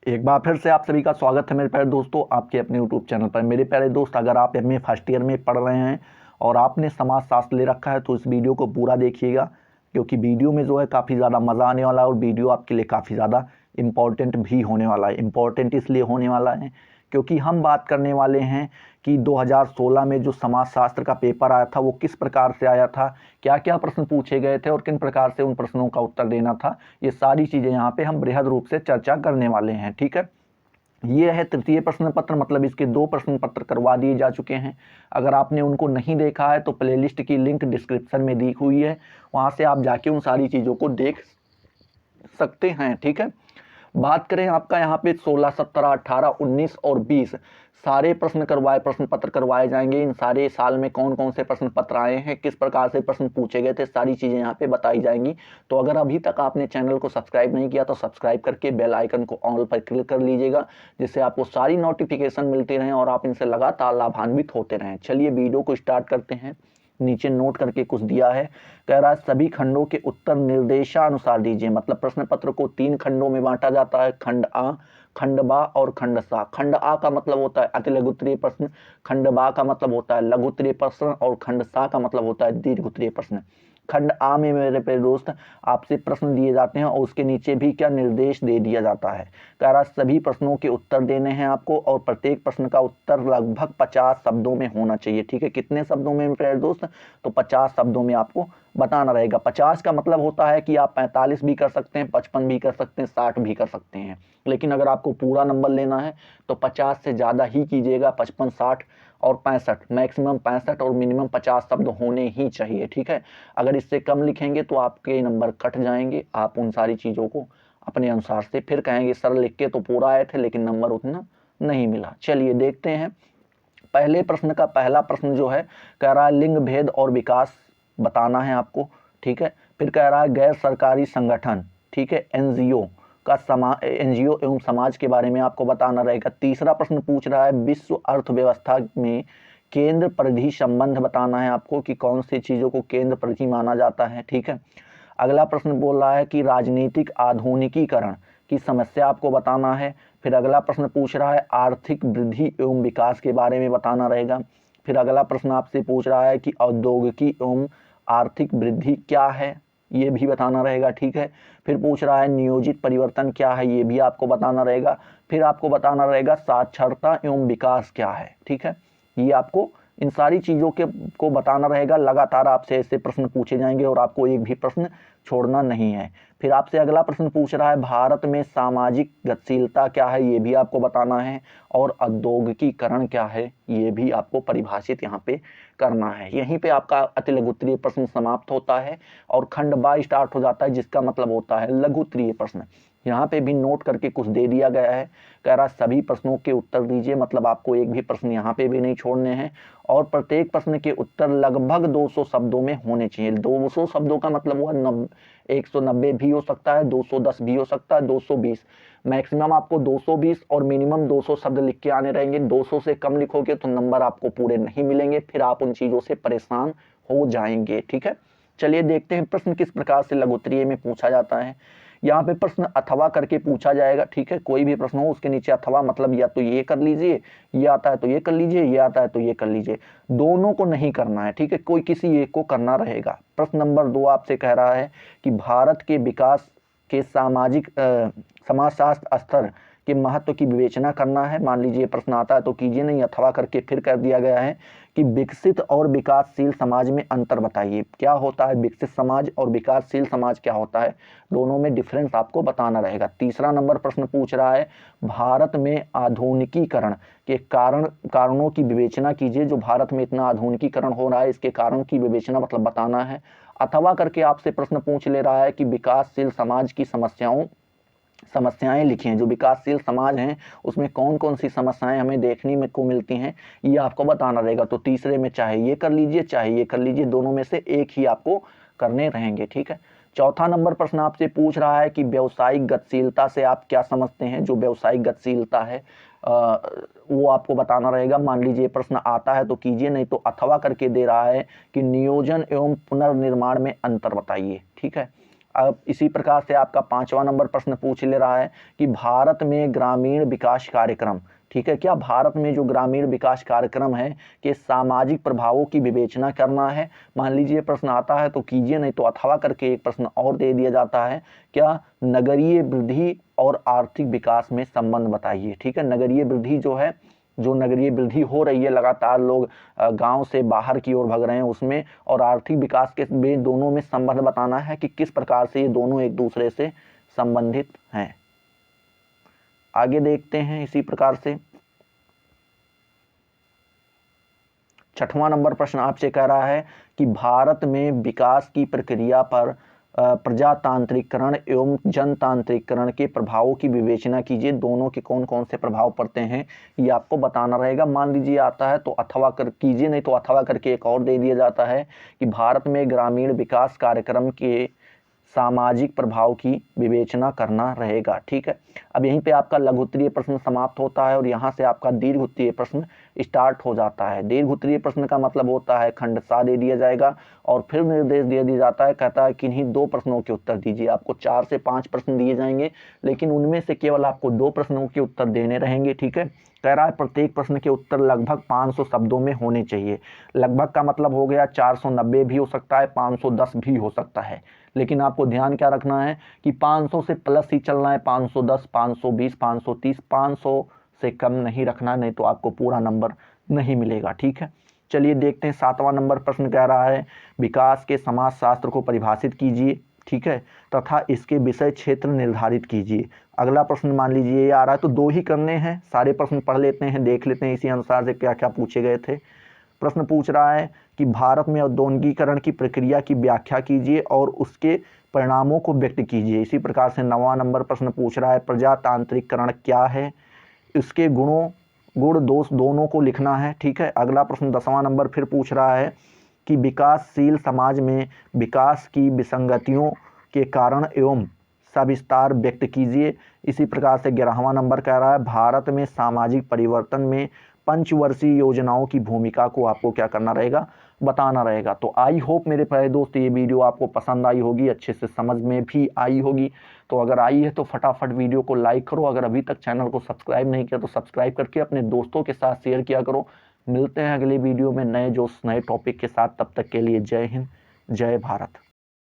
एक बार फिर से आप सभी का स्वागत है मेरे प्यारे दोस्तों आपके अपने यूट्यूब चैनल पर। मेरे प्यारे दोस्त, अगर आप एमए फर्स्ट ईयर में पढ़ रहे हैं और आपने समाज शास्त्र ले रखा है तो इस वीडियो को पूरा देखिएगा, क्योंकि वीडियो में जो है काफ़ी ज़्यादा मज़ा आने वाला है और वीडियो आपके लिए काफ़ी ज़्यादा इम्पॉर्टेंट भी होने वाला है। इम्पॉर्टेंट इसलिए होने वाला है क्योंकि हम बात करने वाले हैं कि 2016 में जो समाजशास्त्र का पेपर आया था वो किस प्रकार से आया था, क्या क्या प्रश्न पूछे गए थे और किन प्रकार से उन प्रश्नों का उत्तर देना था। ये सारी चीज़ें यहाँ पे हम बृहद रूप से चर्चा करने वाले हैं। ठीक है, ये है तृतीय प्रश्न पत्र, मतलब इसके 2 प्रश्न पत्र करवा दिए जा चुके हैं। अगर आपने उनको नहीं देखा है तो प्लेलिस्ट की लिंक डिस्क्रिप्शन में दी हुई है, वहाँ से आप जाके उन सारी चीज़ों को देख सकते हैं। ठीक है, बात करें आपका यहाँ पे 16, 17, 18, 19 और 20 सारे प्रश्न पत्र करवाए जाएंगे। इन सारे साल में कौन कौन से प्रश्न पत्र आए हैं, किस प्रकार से प्रश्न पूछे गए थे, सारी चीज़ें यहाँ पे बताई जाएंगी। तो अगर अभी तक आपने चैनल को सब्सक्राइब नहीं किया तो सब्सक्राइब करके बेल आइकन को ऑल पर क्लिक कर लीजिएगा, जिससे आपको सारी नोटिफिकेशन मिलती रहें और आप इनसे लगातार लाभान्वित होते रहें। चलिए वीडियो को स्टार्ट करते हैं। नीचे नोट करके कुछ दिया है, कह रहा है सभी खंडों के उत्तर निर्देशानुसार दीजिए। मतलब प्रश्न पत्र को 3 खंडों में बांटा जाता है, खंड आ, खंड बा और खंड सा। खंड आ का मतलब होता है अति लघुत्तरीय प्रश्न, खंड बा का मतलब होता है लघुत्तरीय प्रश्न और खंड सा का मतलब होता है दीर्घोत्तरीय प्रश्न। खंड आ में मेरे प्यारे दोस्त आपसे प्रश्न दिए जाते हैं और उसके नीचे भी क्या निर्देश दे दिया जाता है। कह रहा सभी प्रश्नों के उत्तर देने हैं आपको और प्रत्येक प्रश्न का उत्तर लगभग 50 शब्दों में होना चाहिए। ठीक है, कितने शब्दों में मेरे प्यारे दोस्त? तो 50 शब्दों में आपको बताना रहेगा। 50 का मतलब होता है कि आप 45 भी कर सकते हैं, 55 भी कर सकते हैं, 60 भी कर सकते हैं, लेकिन अगर आपको पूरा नंबर लेना है तो 50 से ज़्यादा ही कीजिएगा। 55, 60 और 65, मैक्सिमम 65 और मिनिमम 50 शब्द होने ही चाहिए। ठीक है, अगर इससे कम लिखेंगे तो आपके नंबर कट जाएंगे। आप उन सारी चीज़ों को अपने अनुसार से फिर कहेंगे सर लिख के तो पूरा आए थे लेकिन नंबर उतना नहीं मिला। चलिए देखते हैं पहले प्रश्न का पहला प्रश्न जो है, कह रहा है लिंग भेद और विकास बताना है आपको। ठीक है, फिर कह रहा है गैर सरकारी संगठन, ठीक है, एनजीओ एनजीओ एवं समाज के बारे में आपको बताना रहेगा। तीसरा प्रश्न पूछ रहा है विश्व अर्थव्यवस्था में केंद्र परिधि संबंध बताना है आपको कि कौन सी चीज़ों को केंद्र परिधि माना जाता है। ठीक है, अगला प्रश्न बोल रहा है कि राजनीतिक आधुनिकीकरण की समस्या आपको बताना है। फिर अगला प्रश्न पूछ रहा है आर्थिक वृद्धि एवं विकास के बारे में बताना रहेगा। फिर अगला प्रश्न आपसे पूछ रहा है कि औद्योगिकी एवं आर्थिक वृद्धि क्या है, ये भी बताना रहेगा। ठीक है, फिर पूछ रहा है नियोजित परिवर्तन क्या है, ये भी आपको बताना रहेगा। फिर आपको बताना रहेगा साक्षरता एवं विकास क्या है। ठीक है, ये आपको इन सारी चीज़ों के को बताना रहेगा। लगातार आपसे ऐसे प्रश्न पूछे जाएंगे और आपको एक भी प्रश्न छोड़ना नहीं है। फिर आपसे अगला प्रश्न पूछ रहा है भारत में सामाजिक गतिशीलता क्या है, ये भी आपको बताना है। और औद्योगिकीकरण क्या है, ये भी आपको परिभाषित यहाँ पे करना है। यहीं पे आपका अति लघुत्तरीय प्रश्न समाप्त होता है और खंड बा स्टार्ट हो जाता है, जिसका मतलब होता है लघुत्तरीय प्रश्न। यहाँ पे भी नोट करके कुछ दे दिया गया है, कह रहा सभी प्रश्नों के उत्तर दीजिए। मतलब आपको एक भी प्रश्न यहाँ पे भी नहीं छोड़ने हैं और प्रत्येक प्रश्न के उत्तर लगभग 200 शब्दों में होने चाहिए। 200 शब्दों का मतलब हुआ 190 भी हो सकता है, 210 भी हो सकता है, 220, मैक्सिमम आपको 220 और मिनिमम 200 शब्द लिख के आने रहेंगे। 200 से कम लिखोगे तो नंबर आपको पूरे नहीं मिलेंगे, फिर आप उन चीज़ों से परेशान हो जाएंगे। ठीक है, चलिए देखते हैं प्रश्न किस प्रकार से लघुत्तरीय में पूछा जाता है। यहाँ पे प्रश्न अथवा करके पूछा जाएगा। ठीक है, कोई भी प्रश्न हो उसके नीचे अथवा, मतलब या तो ये कर लीजिए, ये आता है तो ये कर लीजिए, ये आता है तो ये कर लीजिए, दोनों को नहीं करना है। ठीक है, कोई किसी एक को करना रहेगा। प्रश्न नंबर 2 आपसे कह रहा है कि भारत के विकास के समाजशास्त्र स्तर के महत्व की विवेचना करना है। मान लीजिए प्रश्न आता है तो कीजिए, नहीं अथवा करके फिर कर दिया गया है कि विकसित और विकासशील समाज में अंतर बताइए। क्या होता है विकसित समाज और विकासशील समाज क्या होता है, दोनों में डिफरेंस आपको बताना रहेगा। तीसरा नंबर प्रश्न पूछ रहा है भारत में आधुनिकीकरण के कारणों की विवेचना कीजिए। जो भारत में इतना आधुनिकीकरण हो रहा है इसके कारण की विवेचना मतलब बताना है। अथवा करके आपसे प्रश्न पूछ ले रहा है कि विकासशील समाज की समस्याएं लिखिए। जो विकासशील समाज हैं उसमें कौन कौन सी समस्याएं हमें देखने में को मिलती हैं, ये आपको बताना रहेगा। तो तीसरे में चाहे ये कर लीजिए चाहे ये कर लीजिए, दोनों में से एक ही आपको करने रहेंगे। ठीक है, चौथा नंबर प्रश्न आपसे पूछ रहा है कि व्यावसायिक गतिशीलता से आप क्या समझते हैं। जो व्यावसायिक गतिशीलता है वो आपको बताना रहेगा। मान लीजिए प्रश्न आता है तो कीजिए, नहीं तो अथवा करके दे रहा है कि नियोजन एवं पुनर्निर्माण में अंतर बताइए। ठीक है, अब इसी प्रकार से आपका 5वां नंबर प्रश्न पूछ ले रहा है कि भारत में ग्रामीण विकास कार्यक्रम, ठीक है, क्या भारत में जो ग्रामीण विकास कार्यक्रम है के सामाजिक प्रभावों की विवेचना करना है। मान लीजिए प्रश्न आता है तो कीजिए, नहीं तो अथवा करके एक प्रश्न और दे दिया जाता है, क्या नगरीय वृद्धि और आर्थिक विकास में संबंध बताइए। ठीक है, नगरीय वृद्धि जो है, जो नगरीय वृद्धि हो रही है, लगातार लोग गांव से बाहर की ओर भग रहे हैं उसमें, और आर्थिक विकास के दोनों में संबंध बताना है कि किस प्रकार से ये दोनों एक दूसरे से संबंधित हैं। आगे देखते हैं इसी प्रकार से 6वां नंबर प्रश्न आपसे कह रहा है कि भारत में विकास की प्रक्रिया पर प्रजातांत्रिकरण एवं जनतांत्रिकरण के प्रभावों की विवेचना कीजिए। दोनों के कौन कौन से प्रभाव पड़ते हैं ये आपको बताना रहेगा। मान लीजिए आता है तो अथवा कर कीजिए, नहीं तो अथवा करके एक और दे दिया जाता है कि भारत में ग्रामीण विकास कार्यक्रम के सामाजिक प्रभाव की विवेचना करना रहेगा। ठीक है, अब यहीं पे आपका लघु उत्तरीय प्रश्न समाप्त होता है और यहाँ से आपका दीर्घ उत्तरीय प्रश्न स्टार्ट हो जाता है। दीर्घ उत्तरीय प्रश्न का मतलब होता है खंडशः दे दिया जाएगा और फिर निर्देश दे दिया जाता है, कहता है किन्हीं 2 प्रश्नों के उत्तर दीजिए। आपको 4 से 5 प्रश्न दिए जाएंगे, लेकिन उनमें से केवल आपको 2 प्रश्नों के उत्तर देने रहेंगे। ठीक है, कह रहा है प्रत्येक प्रश्न के उत्तर लगभग 500 शब्दों में होने चाहिए। लगभग का मतलब हो गया 490 भी हो सकता है, 510 भी हो सकता है, लेकिन आपको ध्यान क्या रखना है कि 500 से प्लस ही चलना है। 510, 520, 530, 500 से कम नहीं रखना, नहीं तो आपको पूरा नंबर नहीं मिलेगा। ठीक है, चलिए देखते हैं 7वां नंबर प्रश्न कह रहा है विकास के समाजशास्त्र को परिभाषित कीजिए। ठीक है, तथा इसके विषय क्षेत्र निर्धारित कीजिए। अगला प्रश्न मान लीजिए ये आ रहा है, तो 2 ही करने हैं, सारे प्रश्न पढ़ लेते हैं, देख लेते हैं इसी अनुसार से क्या क्या पूछे गए थे। प्रश्न पूछ रहा है कि भारत में औद्योगिकीकरण की प्रक्रिया की व्याख्या कीजिए और उसके परिणामों को व्यक्त कीजिए। इसी प्रकार से 9वां नंबर प्रश्न पूछ रहा है प्रजातांत्रिकरण क्या है, इसके गुण दोष दोनों को लिखना है। ठीक है, अगला प्रश्न 10वां नंबर फिर पूछ रहा है कि विकासशील समाज में विकास की विसंगतियों के कारण एवं सविस्तार व्यक्त कीजिए। इसी प्रकार से 11वां नंबर कह रहा है भारत में सामाजिक परिवर्तन में पंचवर्षीय योजनाओं की भूमिका को आपको क्या करना रहेगा, बताना रहेगा। तो आई होप मेरे प्यारे दोस्त ये वीडियो आपको पसंद आई होगी, अच्छे से समझ में भी आई होगी। तो अगर आई है तो फटाफट वीडियो को लाइक करो, अगर अभी तक चैनल को सब्सक्राइब नहीं किया तो सब्सक्राइब करके अपने दोस्तों के साथ शेयर किया करो। मिलते हैं अगले वीडियो में नए टॉपिक के साथ, तब तक के लिए जय हिंद, जय भारत।